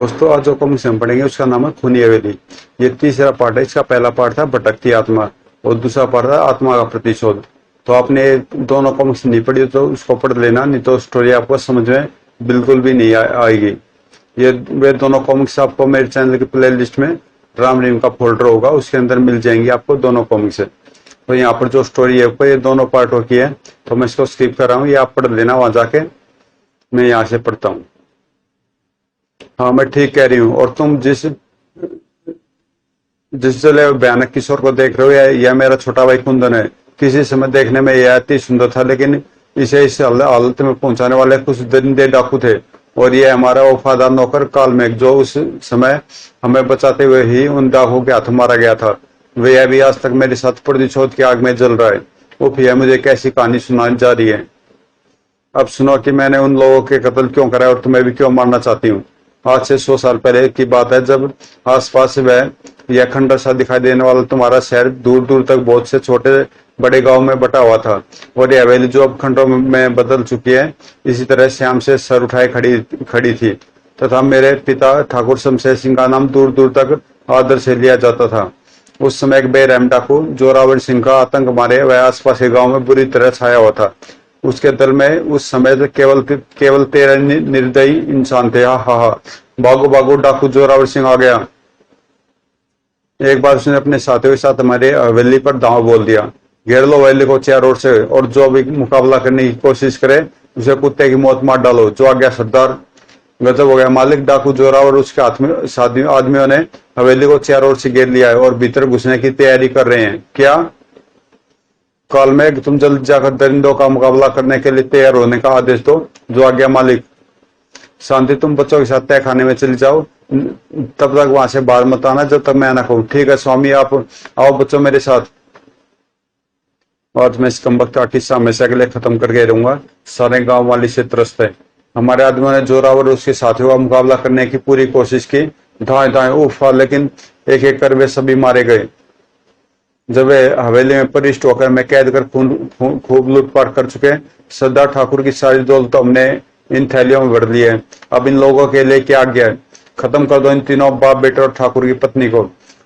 दोस्तों आज जो कॉमिक्स हम पढ़ेंगे उसका नाम है खूनी हवेली। ये तीसरा पार्ट है। इसका पहला पार्ट था भटकती आत्मा और दूसरा पार्ट था आत्मा का प्रतिशोध। तो आपने दोनों कॉमिक्स नहीं पढ़ी तो उसको पढ़ लेना, नहीं तो स्टोरी आपको समझ में बिल्कुल भी नहीं आएगी। ये वे दोनों कॉमिक्स आपको मेरे चैनल की प्ले लिस्ट में राम रीम का फोल्डर होगा, उसके अंदर मिल जाएंगी आपको दोनों कॉमिक्स। तो यहाँ पर जो स्टोरी है ये दोनों पार्टों की है, तो मैं इसको स्किप कर रहा हूँ, ये आप पढ़ लेना वहां जाके। मैं यहाँ से पढ़ता हूँ। हाँ मैं ठीक कह रही हूँ। और तुम जिस जिस जले भयानक किशोर को देख रहे हो यह मेरा छोटा भाई कुंदन है। किसी समय देखने में यह अति सुंदर था, लेकिन इसे इस हालत में पहुंचाने वाले कुछ दरिंदे डाकू थे। और यह हमारा वफादार नौकर कालमेघ, जो उस समय हमें बचाते हुए ही उन डाकुओं के हाथ मारा गया था, वह भी आज तक मेरे साथ प्रतिशोध की आग में जल रहा है। उफ, यह मुझे कैसी कहानी सुनाई जा रही है। अब सुनो कि मैंने उन लोगों के कत्ल क्यों करा और तुम्हें भी क्यों मारना चाहती हूँ। आज से 100 साल पहले की बात है, जब आसपास वह यह खंडर सा दिखाई देने वाला तुम्हारा शहर दूर दूर तक बहुत से छोटे बड़े गांव में बटा हुआ था। और यह हवेली जो अब खंडों में बदल चुकी है, इसी तरह श्याम से सर उठाए खड़ी खड़ी थी। तथा मेरे पिता ठाकुर शमशेर सिंह का नाम दूर दूर तक आदर से लिया जाता था। उस समय एक बेरहम डाकू जोरावर सिंह का आतंक मारे वह आसपास के गांव में बुरी तरह छाया हुआ था। उसके दल में उस समय तो केवल 13 निर्दयी इंसान थे। हा हा हा, भागो भागो, डाकू जोरावर सिंह आ गया। एक बार उसने अपने साथियों के साथ हमारे हवेली पर दांव बोल दिया। घेर लो हवेली को चारों ओर से, और जो भी मुकाबला करने की कोशिश करे उसे कुत्ते की मौत मार डालो। जो आ गया सरदार। गजब हो गया मालिक। डाकू जोरावर उसके हाथ में साथी आदमियों ने हवेली को चारों ओर से घेर लिया है और भीतर घुसने की तैयारी कर रहे हैं। क्या कालमेघ, तुम जल्द जाकर दरिंदों का मुकाबला करने के लिए तैयार होने का आदेश दो। जो आज्ञा मालिक। शांति, तुम बच्चों के साथ तय खाने में चली जाओ, तब तक वहां से बाहर मत आना जब तक मैं ना कहूं। ठीक है स्वामी, आप आओ बच्चों मेरे साथ। आज मैं इस कमबख्त का किस्सा हमेशा के लिए खत्म करके रहूंगा। सारे गांव वाली से त्रस्त है। हमारे आदमियों ने जोरावर और उसके साथियों का मुकाबला करने की पूरी कोशिश की। दाएं दाएं उफा, लेकिन एक एक कर वे सभी मारे गए। जब वे हवेली में परिष्ट होकर मैं कैद कर खूब लूटपाट कर चुके, सरदार ठाकुर की सारी दौलत तो हमने इन थैलियों में भर ली है। अब इन लोगों के लिए क्या आज्ञा है। खत्म कर दो इन तीनों बाप बेटे और ठाकुर की पत्नी को।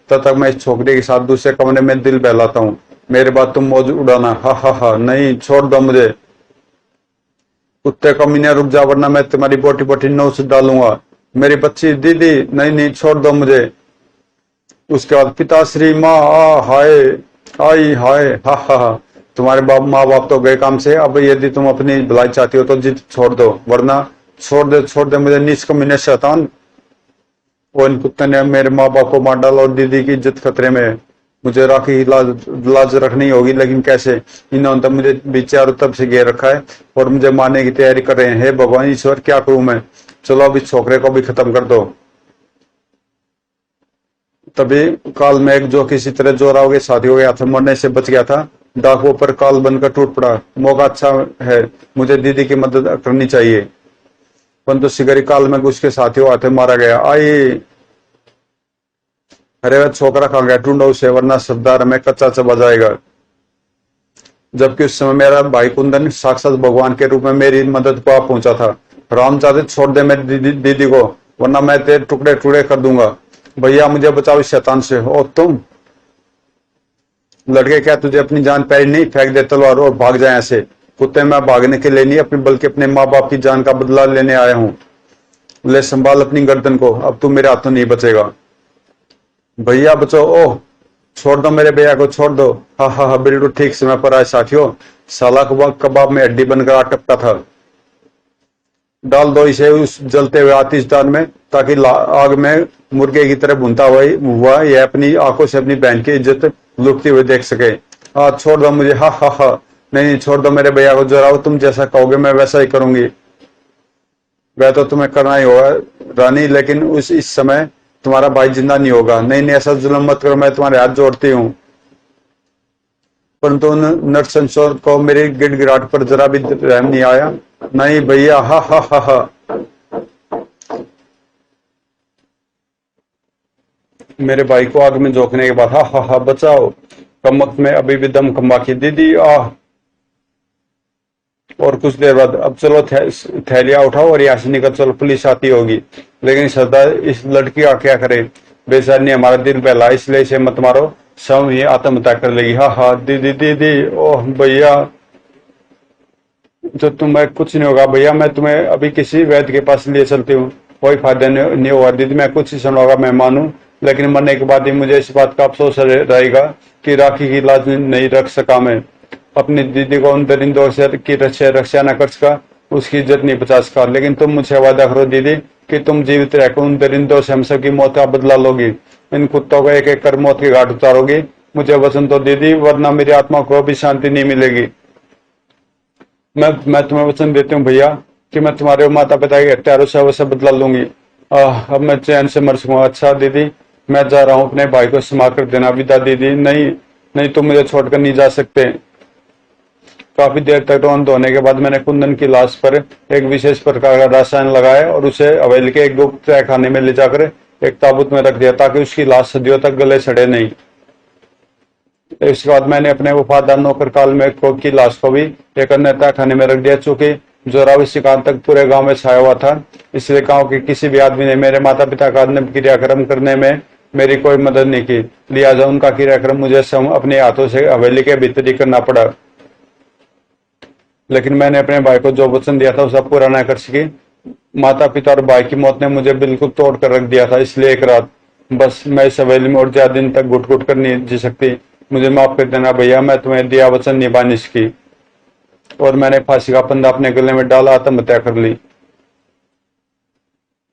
तब तक मैं इस छोकरी के साथ दूसरे कमरे में दिल बहलाता हूँ। मेरे बाद तुम मौज उड़ाना। हा हा हा, नहीं छोड़ दो मुझे। कुत्ते कमीने, रुक जा वरना मैं तुम्हारी बोटी बोटी नोच डालूंगा। मेरी बच्ची दीदी, नहीं नहीं छोड़ दो मुझे। उसके बाद पिताश्री, माँ आ हाय, आई हाय, हा हा हा। तुम्हारे माँ बाप तो गए काम से। अब यदि तुम अपनी भलाई चाहती हो तो जिद छोड़ दो, वरना छोड़ दे मुझे नीच कमीने शैतान। वो इन कुत्ते ने मेरे माँ बाप को मार डाला और दीदी की इज्जत खतरे में है। मुझे राखी की लाज रखनी होगी, लेकिन कैसे। इन्होंने तो मुझे भी चारों तरफ से घेर रखा है और मुझे मारने की तैयारी कर रहे हैं। हे भगवान ईश्वर, क्या करूं मैं। चलो अब इस छोकरे को भी खत्म कर दो। तभी कालमेघ, जो किसी तरह जोराव के साथियों के हाथ में मरने से बच गया था, डाकुओं पर काल बनकर टूट पड़ा। मौका अच्छा है, मुझे दीदी की मदद करनी चाहिए। परंतु शिकारी कालमेघ उसके साथियों हाथ में मारा गया। आई, अरे वह छोकरा खा गया, ढूंढो उसे वरना सरदार हमें कच्चा चबा जाएगा। जबकि उस समय मेरा भाई कुंदन साक्षात भगवान के रूप में मेरी मदद को आ पहुंचा था। रामजादे, छोड़ दे मेरी दीदी को, वरना मैं तेरे टुकड़े टुकड़े कर दूंगा। भैया मुझे बचाओ इस शैतान से। ओ तुम लड़के, क्या तुझे अपनी जान प्यारी नहीं। फेंक दे तलवार और भाग जाए ऐसे। कुत्ते, मैं भागने के लिए नहीं अपनी बल्कि अपने माँ बाप की जान का बदला लेने आया हूँ। ले संभाल अपनी गर्दन को, अब तू मेरे हाथों नहीं बचेगा। भैया बचो। ओह, छोड़ दो मेरे भैया को, छोड़ दो। हा हा हा, बिल्कुल ठीक समय पर आए साथियों। साला कबाब में हड्डी बनकर आ टपका था। डाल दो इसे उस जलते हुए आतिशदान में, ताकि आग में मुर्गे की तरह भुनता हुआ यह अपनी आंखों से अपनी बहन की इज्जत लुटती हुई देख सके। हाँ छोड़ दो मुझे। हा हा हा, नहीं नहीं छोड़ दो मेरे भैया को। जोरावर, तुम जैसा कहोगे मैं वैसा ही करूंगी। वह तो तुम्हें करना ही होगा रानी, लेकिन इस समय तुम्हारा भाई जिंदा नहीं होगा। नहीं नहीं, ऐसा जुल्म मत करो, मैं तुम्हारे हाथ जोड़ती हूँ। परंतु उन नरसंसोर को मेरी गिड़गिड़ाहट पर जरा भी रहम नहीं आया। नहीं भैया, हा हा हा हा। मेरे भाई को आग में झोंकने के बाद हा हा हा, बचाओ। कमक में अभी भी दम कम बाकी। दीदी आह। और कुछ देर बाद अब चलो थैलियां उठाओ और यहाँ से निकल चलो, पुलिस आती होगी। लेकिन सरदार इस लड़की का क्या करे, बेचारी ने हमारा दिल बहला, इसलिए इसे मत मारो, सब ये आत्महत्या कर लेगी। हाँ हाँ दीदी दीदी, ओह भैया, तो तुम्हें कुछ नहीं होगा भैया, मैं तुम्हें अभी किसी वैद्य के पास लिए चलती हूँ, कोई फायदा नहीं होगा दीदी, मैं कुछ ही सुना होगा, मैं मानूं, लेकिन मरने के बाद ही मुझे इस बात का अफसोस रहेगा कि राखी की लाज नहीं रख सका, मैं अपनी दीदी को उन दरिंदों से की रक्षा न कर सका, उसकी इज्जत नहीं बचा सका। लेकिन तुम मुझसे वादा करो दीदी कि तुम जीवित रहकर उन दरिंदों से हम सबकी मौत का बदला लोगी, इन कुत्तों को एक एक कर मौत के घाट उतारोगी। मुझे वचन दो दीदी, वरना मेरी आत्मा को भी शांति नहीं मिलेगी। मैं तुम्हें वचन देती हूँ भैया कि मैं तुम्हारे माता पिता के हत्यारों से अवश्य बदला लूंगी। अब मैं चैन से मर सकूंगा। अच्छा दीदी, मैं जा रहा हूँ, अपने भाई को क्षमा कर देना। विदा दीदी। नहीं नहीं, तुम मुझे छोड़कर नहीं जा सकते। काफी देर तक रोन धोने के बाद मैंने कुंदन की लाश पर एक विशेष प्रकार का रसायन लगाया और उसे हवेली के एक गुप्त तहखाने में ले जाकर एक ताबूत में रख दिया, ताकि उसकी लाश सदियों तक गले सड़े नहीं। इसके बाद मैंने अपने वफादार नौकर कालमेघ की लाश को भी एक अन्य तहखाने में रख दिया। चूंकि जोरावर शिकार तक पूरे गांव में छाया हुआ था, इसलिए गांव के किसी भी आदमी ने मेरे माता पिता का अन्य क्रियाक्रम करने में मेरी कोई मदद नहीं की। लिहाजा उनका क्रियाक्रम मुझे अपने हाथों से हवेली के भीतर ही करना पड़ा। लेकिन मैंने अपने भाई को जो वचन दिया था उसे पूरा न कर सकी। माता पिता और भाई की मौत ने मुझे बिल्कुल तोड़ कर रख दिया था। इसलिए एक रात बस मैं इस हवेली में और ज्यादा दिन तक घुट घुट कर नहीं जी सकती। मुझे माफ कर देना भैया, मैं तुम्हें दिया वचन निभा नहीं सकी और मैंने फांसी का फंदा अपने गले में डाला, आत्महत्या कर ली।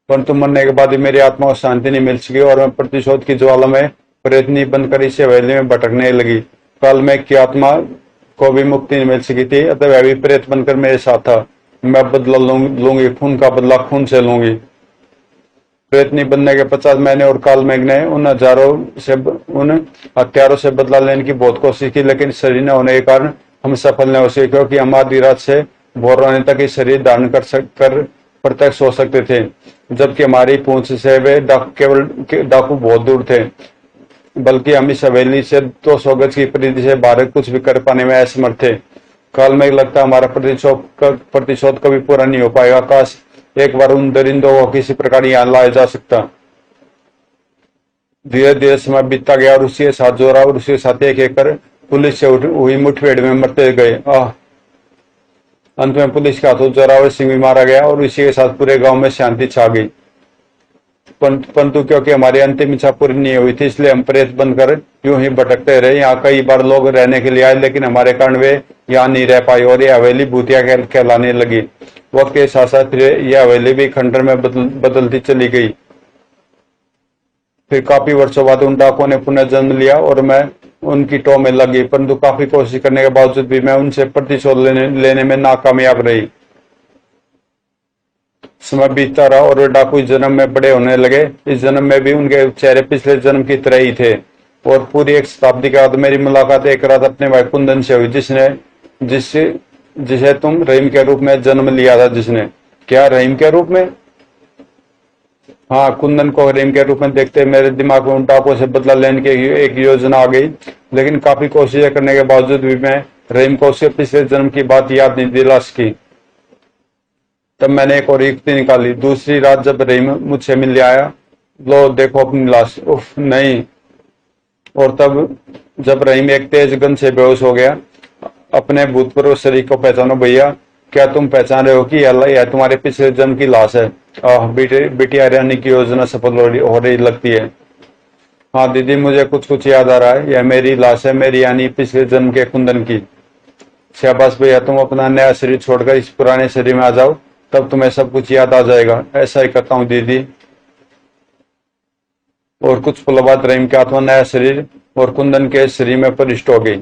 परंतु मरने के बाद मेरी आत्मा को शांति नहीं मिल सकी और मैं प्रतिशोध की ज्वाला में प्रेतनी बनकर इस हवेली में भटकने लगी। कल मैं की आत्मा को भी मुक्ति नहीं मिल सकी थी, अतः वह भी प्रेत बनकर मेरे साथ था। मैं बदला लूंगी, खून का बदला खून से लूंगी। प्रेतनी बनने के पश्चात मैंने और कालमेघ ने उन हत्यारों से बदला लेने की बहुत कोशिश की, लेकिन शरीर न होने के कारण हम सफल नहीं हो सके, क्योंकि हम आधी रात से भोर होने तक ही शरीर धारण कर प्रत्यक्ष हो सकते थे, जबकि हमारी पूंछ से वे डाकू बहुत दूर थे। बल्कि हम इस हवेली से 200 गज की परिधि से बाहर कुछ भी कर पाने में असमर्थ थे। कालमेघ लगता हमारा प्रतिशोध कभी पूरा नहीं हो पाएगा। काश एक बार उन दरिंदों को किसी प्रकार यहाँ लाया जा सकता। धीरे धीरे समय बीतता गया और उसके साथ जोरा और उसके साथ एक एक कर पुलिस से हुई मुठभेड़ में मरते गए। अंत में पुलिस के हाथों जोरावर सिंह भी मारा गया और इसी के साथ पूरे गांव में शांति छा गई। परंतु क्योंकि हमारी अंतिम इच्छा पूरी नहीं हुई थी, इसलिए हम प्रेत बनकर यूं ही भटकते रहे। यहाँ कई बार लोग रहने के लिए आए, लेकिन हमारे कारण वे यहाँ नहीं रह पाए और ये हवेली भूतिया कहलाने लगी। वक्त के साथ साथ यह हवेली भी खंडर में बदलती चली गई। फिर काफी वर्षों बाद उन डाकुओं ने पुनः जन्म लिया और मैं उनकी टो में लगी, परंतु काफी कोशिश करने के बावजूद भी मैं उनसे प्रतिशोध लेने में नाकामयाब रही। समय बीतता रहा और वे डाकू इस जन्म में बड़े होने लगे। इस जन्म में भी उनके चेहरे पिछले जन्म की तरह ही थे और पूरी एक शताब्दी के बाद मेरी मुलाकात एक रात अपने भाई कुंदन से हुई, जिसे तुम रहीम के रूप में जन्म लिया था। जिसने क्या रहीम के रूप में? हाँ, कुंदन को रहीम के रूप में देखते मेरे दिमाग में उन डाकुओं से बदला लेने की एक योजना आ गई, लेकिन काफी कोशिशें करने के बावजूद भी मैं रहीम को उसके पिछले जन्म की बात याद नहीं दिला सकी। तब मैंने एक और युक्ति निकाली। दूसरी रात जब रहीम मुझसे मिलने आया, लो देखो अपनी लाश। उफ नहीं। और तब जब रहीम एक तेज गंध से बेहोश हो गया। अपने भूतपूर्व शरीर को पहचानो भैया, क्या तुम पहचान रहे हो कि यह तुम्हारे पिछले जन्म की लाश है? बिटिया रानी की योजना सफल हो रही लगती है। हाँ दीदी, मुझे कुछ कुछ याद आ रहा है। यह मेरी लाश है, मेरी यानी पिछले जन्म के कुंदन की। शाबाश भैया, तुम अपना नया शरीर छोड़कर इस पुराने शरीर में आ जाओ, तब तुम्हें सब कुछ याद आ जाएगा। ऐसा ही करता हूँ दीदी। और कुछ पल बाद रहीम की आत्मा नया शरीर और कुंदन के शरीर में प्रविष्ट हो गई।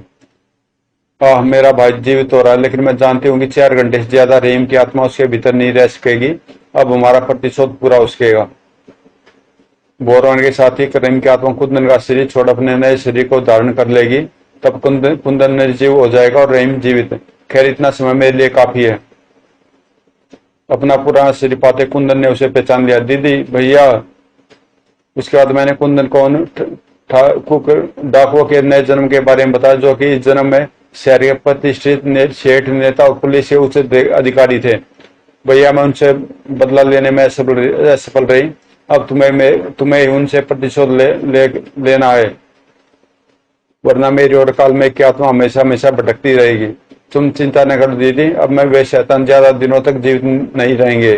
मेरा भाई जीवित हो रहा है, लेकिन मैं जानती हूँ कि 4 घंटे से ज्यादा रहीम की आत्मा उसके भीतर नहीं रह सकेगी। अब हमारा प्रतिशोध पूरा हो सकेगा। भोर होने के साथ ही रहीम की आत्मा कुंदन का शरीर छोड़ अपने नए शरीर को धारण कर लेगी। तब कुंदन निर्जीव हो जाएगा और रहीम जीवित। खैर, इतना समय मेरे लिए काफी है। अपना पुराना शरीर पाते कुंदन ने उसे पहचान लिया। दीदी, भैया। उसके बाद मैंने कुंदन को डाकुओं के नए जन्म के बारे में बताया, जो कि इस जन्म में शहर के प्रतिष्ठित सेठ, नेता और पुलिस के उच्च अधिकारी थे। भैया मैं उनसे बदला लेने में असफल रही। अब तुम्हें उनसे प्रतिशोध लेना है, वरना मेरी और कालमेघ की आत्मा हमेशा हमेशा भटकती रहेगी। तुम चिंता न कर दीदी, अब मैं वे शैतान ज्यादा दिनों तक जीवित नहीं रहेंगे।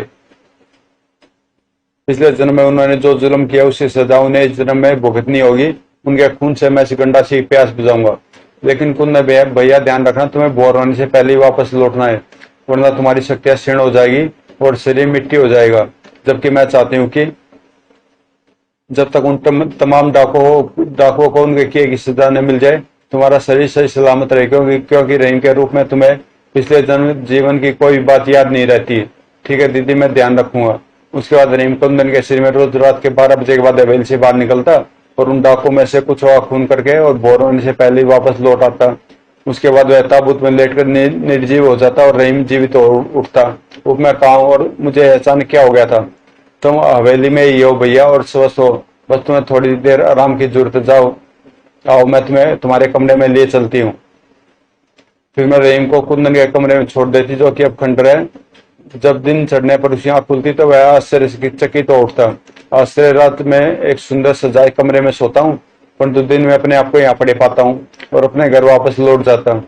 पिछले जन्म में उन्होंने जो जुल्म किया उसकी सजा उन्हें इस जन्म में भुगतनी होगी। उनके खून से मैं सिकंडा सी प्यास बुझाऊंगा। लेकिन कुंद भैया ध्यान रखना, तुम्हें बोर होने से पहले ही वापस लौटना है, वरना तुम्हारी शक्तियां क्षीण हो जाएगी और शरीर मिट्टी हो जाएगा। जबकि मैं चाहती हूँ कि जब तक उन तमाम डाकुओं को उनके किए की सजा न मिल जाए, तुम्हारा शरीर सही सलामत रहे, क्योंकि रहीम के रूप में तुम्हें पिछले जन्म जीवन की कोई बात याद नहीं रहती। ठीक है दीदी, मैं ध्यान रखूंगा। उसके बाद रहीम कुंदन के शरीर में रोज रात के 12 बजे के बाद हवेली से बाहर निकलता और उन डाकुओं में से कुछ और खून करके और बोर होने से पहले ही वापस लौट आता। उसके बाद वह ताबूत में लेटकर निर्जीव हो जाता और रहीम जीवित हो उठता। अब मैं कहा और मुझे अचानक क्या हो गया था? तुम हवेली में ही हो भैया और स्वस्थ हो, बस तुम्हें थोड़ी देर आराम की जरूरत है। जाओ आओ, मैं तुम्हें तुम्हारे कमरे में ले चलती हूँ। फिर मैं रहीम को कुंदन के कमरे में छोड़ देती, जो कि अब खंडर है। जब दिन चढ़ने पर उसकी आंख खुलती तो वह आश्चर्य से चकित हो उठता। आश्चर्य रात में एक सुंदर सजाए कमरे में सोता हूँ, परंतु दिन में अपने आप को यहाँ पड़े पाता हूँ और अपने घर वापस लौट जाता।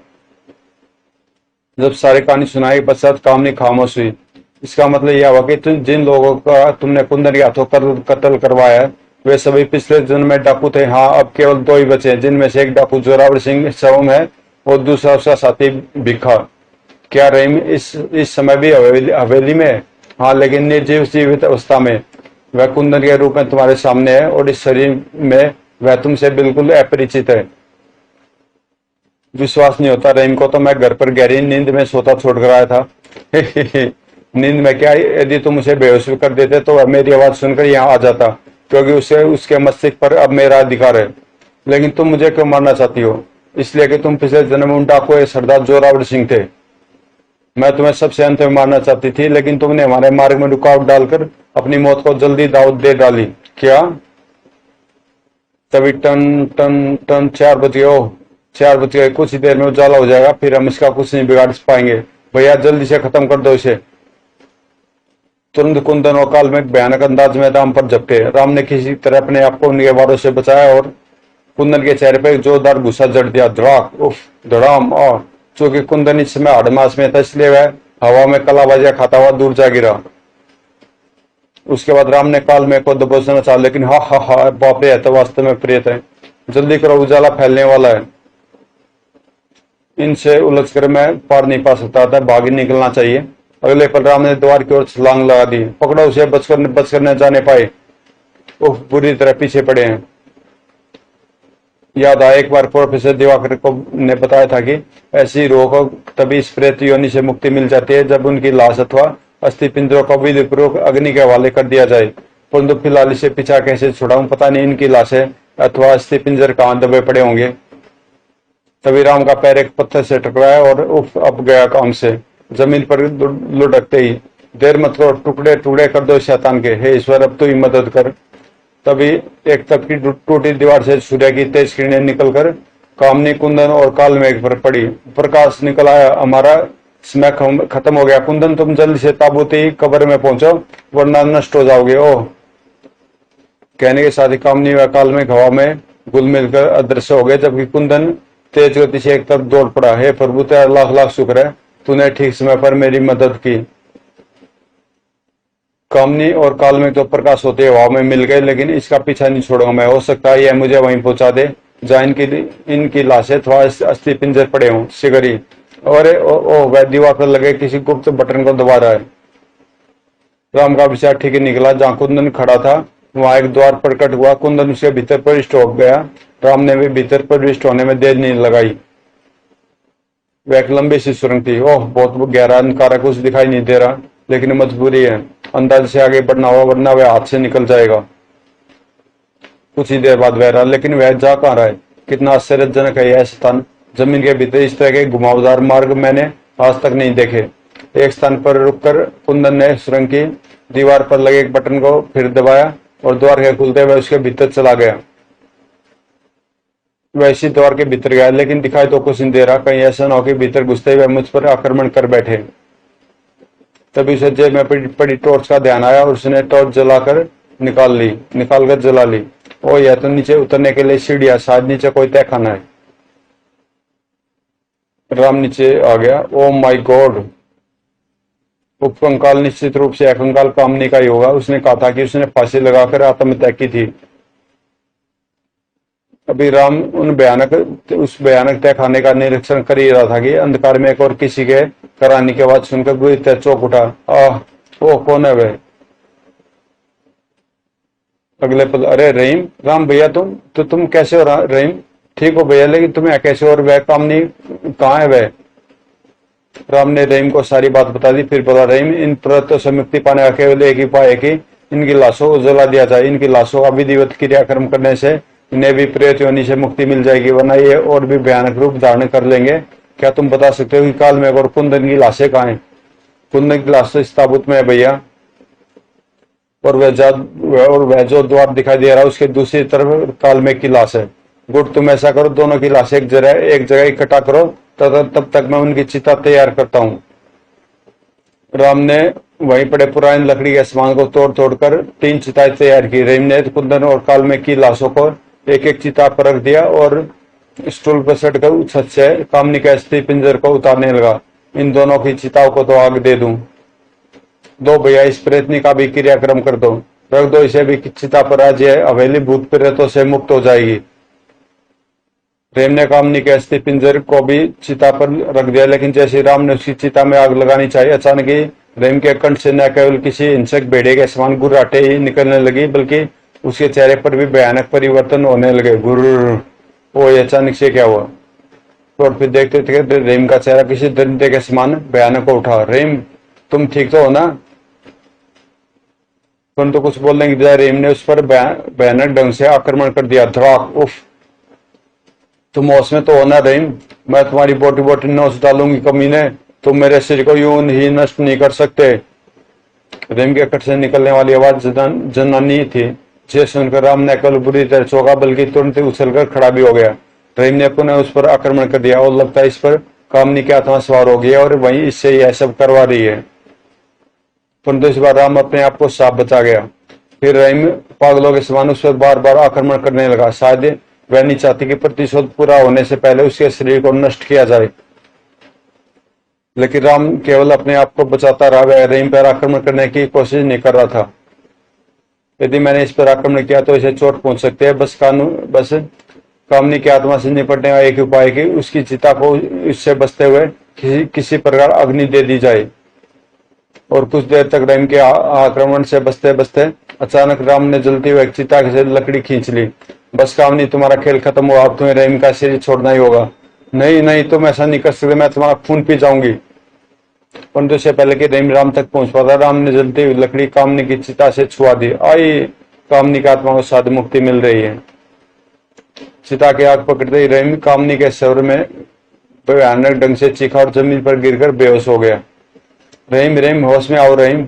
जब सारी कहानी सुनाई पश्चात कामनी खामोश हुई। इसका मतलब यह हुआ कि जिन लोगों का तुमने कुंदन के हाथों कत्ल करवाया है वे सभी पिछले जन्म में डाकू थे। हाँ, अब केवल 2 ही बचे हैं, जिनमें से एक डाकू जोरावर सिंह शवम है और दूसरा उसका साथी भिखा। क्या रहीम इस समय भी हवेली में है? हाँ, लेकिन निर्जीव जीवित अवस्था में। वह कुंदन के रूप में तुम्हारे सामने है और इस शरीर में वह तुमसे बिल्कुल अपरिचित है। विश्वास नहीं होता रहीम को तो मैं घर पर गहरी नींद में सोता छोड़ कर आया था। नींद में क्या, यदि तुम उसे बेहोश कर देते तो वह मेरी आवाज सुनकर यहाँ आ जाता, क्योंकि उसके मस्तिष्क पर अब मेरा अधिकार है। लेकिन तुम मुझे क्यों मारना चाहती हो? इसलिए कि तुम पिछले जन्म में डाकू सरदार जोरावर सिंह थे। मैं तुम्हें सबसे अंत में मारना चाहती थी, लेकिन तुमने हमारे मार्ग में रुकावट डालकर अपनी मौत को जल्दी दावत दे डाली। क्या? तभी टन टन टन 4 बज गए। 4 बज गए, कुछ ही देर में उजाला हो जाएगा, फिर हम इसका कुछ नहीं बिगाड़ पाएंगे। भैया जल्दी से खत्म कर दो इसे। तुरंत कुंदन और काल में भयानक अंदाज में राम पर झपटे। राम ने किसी तरह अपने आप को उनके वारों से बचाया और कुंदन के चेहरे पर जोरदार गुस्सा जड़ दिया। धड़ाक, उफ, धड़ाम। और चूंकि कुंदन इस समय आड़मास में था, इसलिए वह हवा में कलाबाजियां खाता हुआ दूर जा गिरा। उसके बाद राम ने काल में को दबोचना चाहा, लेकिन हा हा हा, बाप रे, तो वास्तव में प्रेत है। जल्दी करो, उजाला फैलने वाला है। इनसे उलझ कर मैं पार नहीं पा सकता था, भाग निकलना चाहिए। अगले पल राम ने द्वार की ओर छलांग लगा दी। पकड़ो उसे, बचकर न जाने पाए। उफ, बुरी तरह पीछे पड़े हैं। याद आया एक बार प्रोफेसर दिवाकर को ने बताया था कि ऐसी रोग तभी इस प्रेत योनि से मुक्ति मिल जाती है जब उनकी लाश अथवा अस्थि पिंजरों को विधिपूर्वक अग्नि के हवाले कर दिया जाए। परंतु फिलहाल इसे पीछा कैसे छुड़ाऊं, पता नहीं इनकी लाशें अथवा अस्थि पिंजर कहाँ दबे पड़े होंगे। तभी राम का पैर एक पत्थर से टकराया और उफ, अब गया काम से। जमीन पर लुढ़कते ही, देर मत करो, टुकड़े टुकड़े कर दो शैतान के। हे ईश्वर, अब तू ही मदद कर। तभी एक तबकी टूटी दीवार से सूर्य की तेज किरणें निकलकर कामनी, कुंदन और कालमेघ पर पड़ी। प्रकाश निकल आया। हमारा समय खत्म हो गया। कुंदन, तुम जल्दी से ताबूती कब्र में पहुंचो, वरना नष्ट हो जाओगे। ओह, कहने के साथ ही कामनी व कालमेघ हवा में घुल मिलकर अदृश्य हो गए, जबकि कुंदन तेज गति से एक तरफ दौड़ पड़ा। हे प्रभु, तेरा लाख लाख शुक्र है, तूने ठीक समय पर मेरी मदद की। कामनी और काल में तो प्रकाश होते हवा में मिल गए, लेकिन इसका पीछा नहीं छोड़ूंगा मैं। हो सकता है यह मुझे वहीं पहुंचा दे जहां इनकी लाशें थोड़ा अस्थि पिंजर पड़े हों। शिगरी, और वह दीवार पर लगे किसी गुप्त बटन को दबा रहा है। राम का विचार ठीक ही निकला। जहां कुंदन खड़ा था वहां एक द्वार प्रकट हुआ। कुंदन उसके भीतर प्रविष्ट हो गया। राम ने भी भीतर प्रविष्ट होने में देर नहीं लगाई। वह एक लंबी सी सुरंग थी। ओह, बहुत गहरा अंधकार, कुछ दिखाई नहीं दे रहा, लेकिन मजबूरी है, अंदाज से आगे बढ़ना होगा, वरना वह हाथ से निकल जाएगा। कुछ ही देर बाद वह रहा, लेकिन वह जा कहाँ रहा है? कितना आश्चर्यजनक है यह स्थान। जमीन के भीतर इस तरह के घुमावदार मार्ग मैंने आज तक नहीं देखे। एक स्थान पर रुककर कुंदन ने सुरंग की दीवार पर लगे एक बटन को फिर दबाया और द्वार के खुलते हुए उसके भीतर चला गया। वैसी द्वार के भीतर गया, लेकिन दिखाई तो कुछ नहीं दे रहा। कहीं ऐसा ना हो कि भीतर घुसते हुए मुझ पर आक्रमण कर बैठे। तभी उसे जेब में पड़ी टॉर्च का ध्यान आया और उसने टॉर्च निकाल कर जला ली। ओ, यह तो नीचे उतरने के लिए सीढ़ियां, शायद नीचे कोई तहखाना है। राम नीचे आ गया। ओ माय गॉड, उपकंकाल निश्चित रूप से कंकाल कामनी का ही होगा। उसने कहा था कि उसने फांसी लगाकर आत्महत्या की थी। अभी राम उस भयानक तहखाने का निरीक्षण कर ही रहा था कि अंधकार में एक और किसी के कराने की आवाज सुनकर बुरी तरह चौंक उठा। आह, ओ कौन है वह? अगले पल, अरे रहीम, राम भैया तुम कैसे हो रहीम? ठीक हो भैया, लेकिन तुम्हें कैसे? और वह कामनी कहाँ है वह? राम ने रहीम को सारी बात बता दी। फिर बोला, रहीम, इन प्रेतों से मुक्ति पाने का केवल एक ही उपाय है कि इनकी लाशों को जला दिया जाए। इनकी लाशों का विधिवत क्रियाक्रम करने से इन्हें भी प्रेत योनि से मुक्ति मिल जाएगी, वरना ये और भी भयानक रूप धारण कर लेंगे। क्या तुम बता सकते हो कि काल में और कुंदन की लाशें कहाँ हैं? कुंदन की लाश इस ताबूत में है भैया, और वह जो द्वार दिखाई दे रहा है उसके दूसरी तरफ कालमेघ की लाश है। गुड, तुम ऐसा करो, दोनों की लाशें एक जगह इकट्ठा करो, तब तक मैं उनकी चिता तैयार करता हूँ। राम ने वहीं पड़े पुरानी लकड़ी के सामान को तोड़ कर 3 चिताएं तैयार की। रहीम ने कुंदन और कालमेघ की लाशों को एक एक चिता पर रख दिया और स्टूल पर सटकर छत से कामनी के अस्थि पिंजर को उतारने लगा। इन दोनों की चिताओं को तो आग दे दूं। दो भैया, इस प्रेतनी का भी क्रियाक्रम कर दो, रख दो इसे भी चिता पर। आज यह हवेली भूत प्रेतों से मुक्त हो जाएगी। प्रेम ने कामनी के अस्थि पिंजर को भी चिता पर रख दिया, लेकिन जैसे राम ने उसकी चिता में आग लगानी चाहिए, अचानक ही रेम के कंठ से न केवल किसी हिंसक भेड़े के समान गुर्राटे ही निकलने लगी, बल्कि उसके चेहरे पर भी भयानक परिवर्तन होने लगे। गुर्र, ओ, ये अचानक से क्या हुआ? और फिर देखते थे रेम का चेहरा किसी दरिंदे के समान भयानक हो उठा। रेम, तुम ठीक तो हो ना? परंतु कुछ बोलने की बजाय रेम ने उस पर भयानक ढंग से आक्रमण कर दिया। धड़ाक। उफ, तुम होश में तो हो ना रेम? मैं तुम्हारी बोटी बोटी नोच डालूंगी कमीने। तुम मेरे सिर को यूं ही नष्ट नहीं कर सकते। रेम के कट से निकलने वाली आवाज जनानी थी, जिसे सुनकर राम ने केवल बुरी तरह चौंका, बल्कि तुरंत उछलकर खड़ा भी हो गया। रेम ने पुनः उस पर आक्रमण कर दिया और लगता है इस पर कामनी की आत्मा सवार हो गई है और वहीं इससे यह सब करवा रही है। परंतु इस बार राम अपने आप को साफ बचा गया। फिर रहीम पागलों के समान उस पर बार बार आक्रमण करने लगा। शायद वह नहीं चाहती कि प्रतिशोध पूरा होने से पहले उसके शरीर को नष्ट किया जाए, लेकिन राम केवल अपने आप को बचाता रहा। वह रहीम पर आक्रमण करने की कोशिश नहीं कर रहा था। यदि मैंने इस पर आक्रमण किया तो इसे चोट पहुंच सकती है। बस कामनी की आत्मा से निपटने का एक उपाय कि उसकी चिता को इससे बचते हुए किसी प्रकार अग्नि दे दी जाए। और कुछ देर तक रहीम के आक्रमण से बचते बचते अचानक राम ने जलती हुई चिता से लकड़ी खींच ली। बस कामनी, तुम्हारा खेल खत्म हुआ, अब तुम्हें रहीम का शरीर छोड़ना ही होगा। नहीं नहीं, तुम ऐसा नहीं कर सकते, मैं तुम्हारा खून पी जाऊंगी। परंतु इससे पहले कि रहीम राम तक पहुंच पाता, राम ने जलती हुई लकड़ी कामनी की चिता से छुआ दी। आई, कामनी की आत्मा को शायद मुक्ति मिल रही है। चिता की आग पकड़ते ही रहीम कामनी के शरीर में भयानक ढंग से चीखा और जमीन पर गिरकर बेहोश हो गया। रहीम, रहीम, होश में आओ रहीम।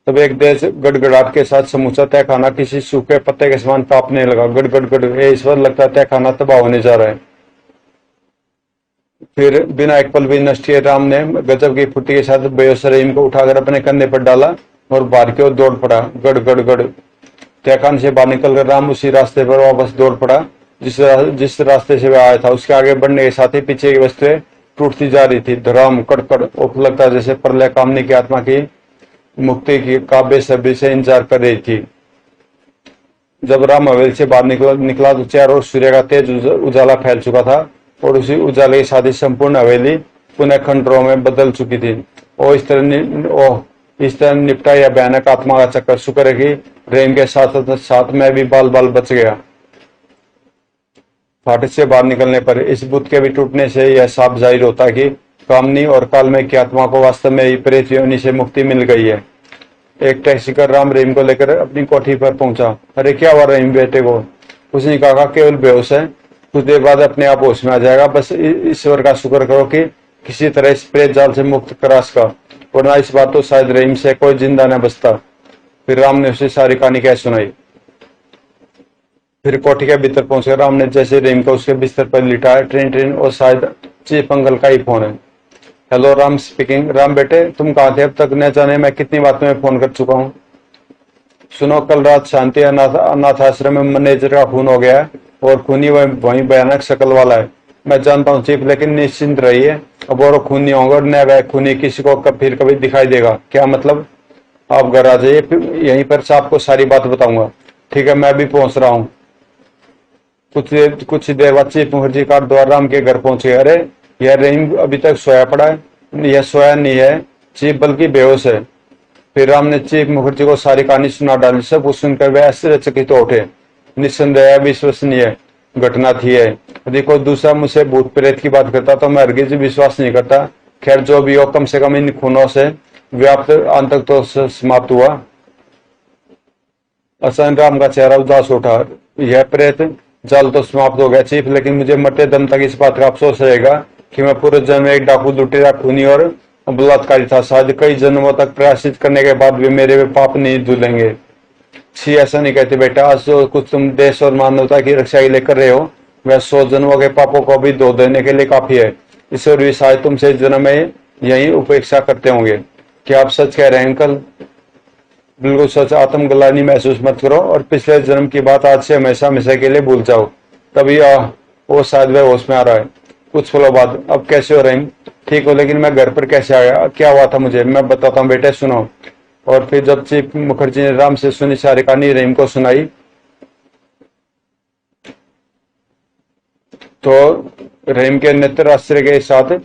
तब एक तेज गड़गड़ाहट के साथ समूचा तहखाना किसी सूखे पत्ते के समान कांपने लगा। गड़गड़ गड़, इस बार लगता है तहखाना तबाह होने जा रहा है। फिर बिना एक पल भी नष्ट किए राम ने गजब की फुर्ती के साथ बेहोश रहीम को उठाकर अपने कंधे पर डाला और बाहर की ओर दौड़ पड़ा। गड़ गड़ गड़, तहखाने से बाहर निकलकर राम उसी रास्ते पर वापस दौड़ पड़ा जिस रास्ते से वह आया था। उसके आगे बढ़ने के साथ ही पीछे की वस्तुएं टूटती जा रही थी। धड़ाम, कड़कड़। लगता जैसे प्रलय कामनी की आत्मा की मुक्ति की का बेसब्री से इंतजार कर रही थी। जब राम हवेली से बाहर निकला तो चारों ओर सूर्य का तेज उजाला फैल चुका था और उसी उजाले के साथ ही संपूर्ण हवेली पुनः खंडरों में बदल चुकी थी। इस तरह निपटा यह भयानक आत्मा का चक्कर। शुक्र है कि रेम के साथ साथ मैं भी बाल बाल बच गया। फाटक से बाहर निकलने पर इस बुत के भी टूटने से यह साफ जाहिर होता है कि कामनी और कालमेघ की आत्मा को वास्तव में ही प्रेत योनि से मुक्ति मिल गई है। एक टैक्सी कर राम रहीम को लेकर अपनी कोठी पर पहुंचा। अरे क्या हुआ रहीम बेटे को? उसने कहा केवल बेहोश है, कुछ देर बाद अपने आप होश में आ जाएगा। बस ईश्वर का शुक्र करो कि किसी तरह इस प्रेत जाल से मुक्त करा सका, वरना इस बात तो शायद रहीम से कोई जिंदा न बचता। फिर राम ने उसे सारी कहानी कह सुनाई। फिर कोठी के भीतर पहुंचकर राम ने जैसे रहीम को उसके बिस्तर पर लिटाया, ट्रेन ट्रेन और शायद चीफ अंकल का ही फोन है। Hello Ram speaking. राम बेटे तुम कहाँ थे? अब तक न जाने मैं कितनी बातों में फोन कर चुका हूँ। सुनो, कल रात शांति अनाथ आश्रम में मैनेजर का खून हो गया है और खूनी वही भयानक शक्ल वाला है। मैं जानता हूँ चीफ, लेकिन निश्चिंत रहिए, अब और खून नहीं होगा और न वह खूनी किसी को फिर कभी दिखाई देगा। क्या मतलब? आप घर आ जाइए, यहीं पर से आपको सारी बात बताऊंगा। ठीक है, मैं भी पहुंच रहा हूँ। कुछ देर बाद चीफ मुखर्जी कार द्वार राम के घर पहुंचे। अरे यह रहीम अभी तक सोया पड़ा है। यह सोया नहीं है चीफ, बल्कि बेहोश है। फिर राम ने चीफ मुखर्जी को सारी कहानी सुना डाली। सब कुछ सुनकर वे आश्चर्यचकित उठे। निस्संदेह अविश्वसनीय घटना थी है। यदि कोई दूसरा मुझसे भूत प्रेत की बात करता तो मैं हरगिज विश्वास नहीं करता। खैर जो भी हो, कम से कम इन खूनों से व्याप्त आतंक तो समाप्त हुआ। अचानक राम का चेहरा उदास उठा। यह प्रेत जाल तो समाप्त हो गया चीफ, लेकिन मुझे मरते दम तक इस बात का अफसोस रहेगा कि मैं पूरे जन्म में एक डाकू, लुटेरा, खूनी और बलात्कारी था। शायद कई जन्मों तक प्रायश्चित करने के बाद भी मेरे पाप नहीं धुलेंगे। छी, ऐसा नहीं कहते बेटा। आज जो कुछ तुम देश और मानवता की रक्षा के लिए कर रहे हो, वह 100 जन्मों के पापों को भी धो देने के लिए काफी है। ईश्वर भी शायद तुमसे इस जन्म में यही उपेक्षा करते होंगे। क्या आप सच कह रहे हैं अंकल? बिल्कुल सच। आत्मग्लानि महसूस मत करो और पिछले जन्म की बात आज से हमेशा हमेशा के लिए भूल जाओ। तभी वो शायद वह होश में आ रहा है। कुछ पलों बाद, अब कैसे हो रहीम? ठीक हो, लेकिन मैं घर पर कैसे आया? क्या हुआ था मुझे? मैं बताता हूँ बेटे, सुनो। और फिर जब चीफ मुखर्जी ने राम से सुनी सारी कहानी रहीम को सुनाई तो रहीम के नेत्र आश्चर्य के साथ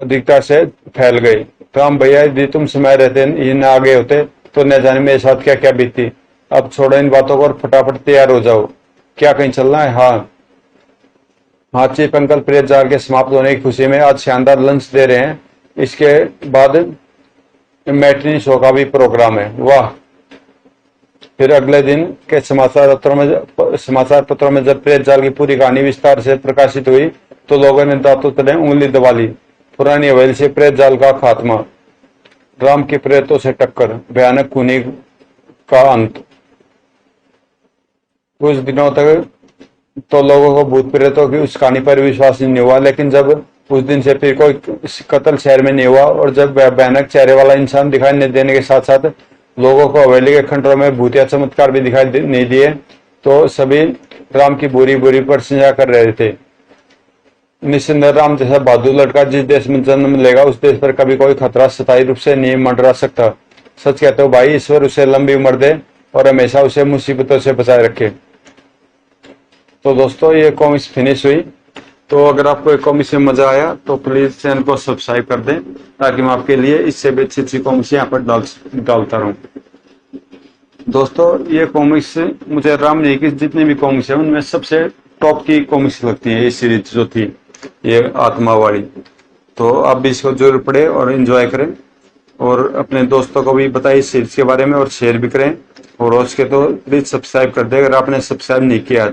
अधिकता से फैल गए। राम भैया, यदि तुम समय रहते ही न आगे होते तो न जाने मेरे साथ क्या क्या बीतती। अब छोड़ो इन बातों को और फटाफट तैयार हो जाओ। क्या कहीं चलना है? हाँ हाँ चीफ अंकल, प्रेत जाल के समाप्त होने की खुशी में आज शानदार लंच दे रहे हैं। इसके बाद मैट्रिनी शो का भी प्रोग्राम है। वाह। फिर अगले दिन के समाचार पत्रों में जब प्रेत जाल की पूरी कहानी विस्तार से प्रकाशित हुई तो लोगों ने दांतों तले उंगली दबा ली। पुरानी हवेली से प्रेत जाल का खात्मा, राम के प्रेतों से टक्कर, भयानक खूनी का अंत। कुछ दिनों तक तो लोगों को भूत प्रेतों की उस कहानी पर विश्वास नहीं हुआ, लेकिन जब उस दिन से फिर कोई कत्ल शहर में नहीं हुआ और जब भयानक चेहरे वाला इंसान दिखाई नहीं देने के साथ साथ लोगों को हवेली के खंडरों में भूतिया चमत्कार भी दिखाई नहीं दिए तो सभी राम की बुरी बुरी प्रशंसा कर रहे थे। निस्संदेह राम जैसा बहादुर लड़का जिस देश में जन्म लेगा उस देश पर कभी कोई खतरा स्थायी रूप से नहीं मंडरा सकता। सच कहते हो भाई, ईश्वर उसे लंबी उम्र दे और हमेशा उसे मुसीबतों से बचाए रखे। तो दोस्तों, ये कॉमिक्स फिनिश हुई। तो अगर आपको ये कॉमिक्स में मजा आया तो प्लीज चैनल को सब्सक्राइब कर दें ताकि मैं आपके लिए इससे भी अच्छी अच्छी कॉमिक्स यहाँ पर डालता रहूं। दोस्तों, ये कॉमिक्स मुझे राम जी की जितनी भी कॉमिक्स है उनमें सबसे टॉप की कॉमिक्स लगती है। ये सीरीज जो थी, ये आत्मा वाली, तो आप भी इसको जरूर पढ़े और एंजॉय करें और अपने दोस्तों को भी बताइए इस सीरीज के बारे में और शेयर भी करें। और हो सके तो प्लीज सब्सक्राइब कर दे अगर आपने सब्सक्राइब नहीं किया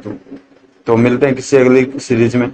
तो मिलते हैं किसी अगली सीरीज में।